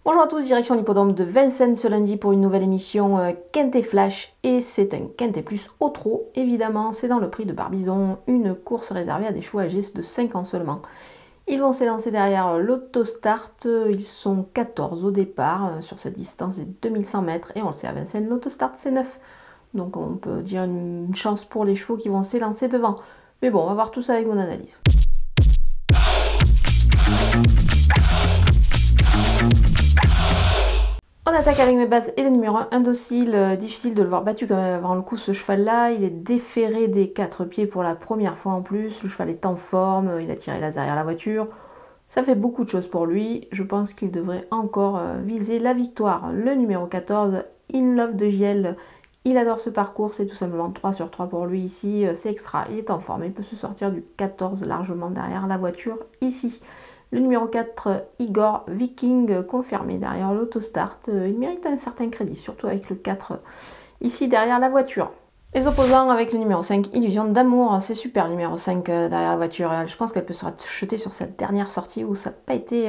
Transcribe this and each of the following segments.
Bonjour à tous, direction l'hippodrome de Vincennes ce lundi pour une nouvelle émission Quintet Flash. Et c'est un Quintet Plus au trot, évidemment, c'est dans le prix de Barbizon, une course réservée à des chevaux âgés de 5 ans seulement. Ils vont s'élancer derrière l'autostart, ils sont 14 au départ sur cette distance des 2100 mètres. Et on le sait, à Vincennes, l'autostart c'est 9. Donc on peut dire une chance pour les chevaux qui vont s'élancer devant. Mais bon, on va voir tout ça avec mon analyse. On attaque avec mes bases et le numéro 1, Indocile, difficile de le voir battu quand même avant le coup ce cheval là, il est déféré des 4 pieds pour la première fois en plus, le cheval est en forme, il a tiré là derrière la voiture, ça fait beaucoup de choses pour lui, je pense qu'il devrait encore viser la victoire. Le numéro 14, In Love de Giel, il adore ce parcours, c'est tout simplement 3 sur 3 pour lui ici, c'est extra, il est en forme, il peut se sortir du 14 largement derrière la voiture ici. Le numéro 4, Igor Viking, confirmé derrière l'autostart. Il mérite un certain crédit, surtout avec le 4 ici derrière la voiture. Les opposants avec le numéro 5, Illusion d'amour. C'est super le numéro 5 derrière la voiture. Je pense qu'elle peut se racheter sur cette dernière sortie où ça n'a pas été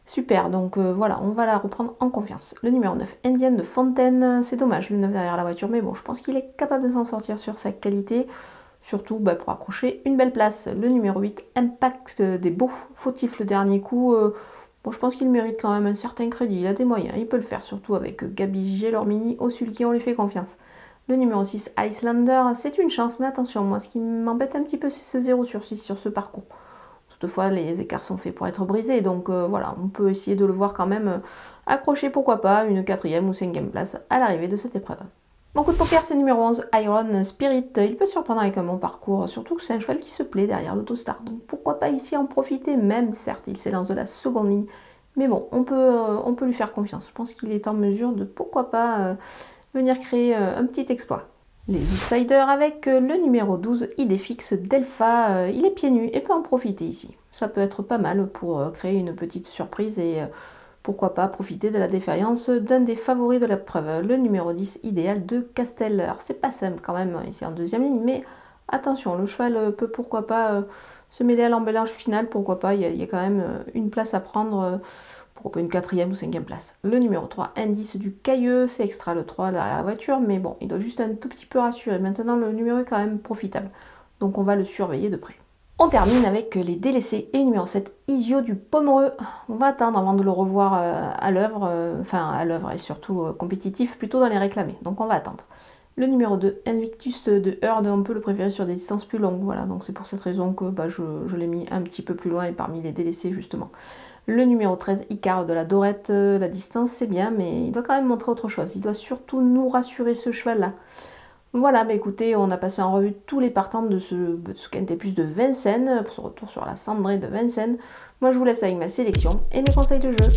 super. Donc voilà, on va la reprendre en confiance. Le numéro 9, Indienne de Fontaine. C'est dommage le 9 derrière la voiture, mais bon, je pense qu'il est capable de s'en sortir sur sa qualité. Surtout pour accrocher une belle place. Le numéro 8, Impact des beaux fautifs le dernier coup. Bon, je pense qu'il mérite quand même un certain crédit. Il a des moyens, il peut le faire, surtout avec Gabi Gelormini au sulky, on lui fait confiance. Le numéro 6, Icelander, c'est une chance, mais attention, moi ce qui m'embête un petit peu, c'est ce 0 sur 6 sur ce parcours. Toutefois, les écarts sont faits pour être brisés, donc voilà, on peut essayer de le voir quand même accrocher, pourquoi pas, une 4e ou 5e place à l'arrivée de cette épreuve. Mon coup de poker, c'est numéro 11, Iron Spirit. Il peut surprendre avec un bon parcours, surtout que c'est un cheval qui se plaît derrière l'autostart. Donc pourquoi pas ici en profiter, même certes, il s'élance de la seconde ligne. Mais bon, on peut lui faire confiance. Je pense qu'il est en mesure de, pourquoi pas, venir créer un petit exploit. Les outsiders avec le numéro 12, Idéfix Delpha. Il est pieds nus et peut en profiter ici. Ça peut être pas mal pour créer une petite surprise et pourquoi pas profiter de la défaillance d'un des favoris de la preuve, le numéro 10, Idéal de Casteller. C'est pas simple quand même ici en deuxième ligne, mais attention, le cheval peut pourquoi pas se mêler à l'emballage final, pourquoi pas, il y a quand même une place à prendre, pourquoi pas une 4e ou 5e place. Le numéro 3, Indice du Cailleux, c'est extra le 3 derrière la voiture, mais bon, il doit juste un tout petit peu rassurer. Maintenant, le numéro est quand même profitable, donc on va le surveiller de près. On termine avec les délaissés et le numéro 7, Isio du Pomereux. On va attendre avant de le revoir à l'œuvre, enfin à l'œuvre et surtout compétitif, plutôt dans les réclamés. Donc on va attendre. Le numéro 2, Invictus de Heard, on peut le préférer sur des distances plus longues. Voilà, donc c'est pour cette raison que je l'ai mis un petit peu plus loin et parmi les délaissés justement. Le numéro 13, Icare de la Dorette, la distance c'est bien, mais il doit quand même montrer autre chose. Il doit surtout nous rassurer ce cheval-là. Voilà, écoutez, on a passé en revue tous les partants de ce Quintet Plus de Vincennes, pour ce retour sur la cendrée de Vincennes. Moi, je vous laisse avec ma sélection et mes conseils de jeu.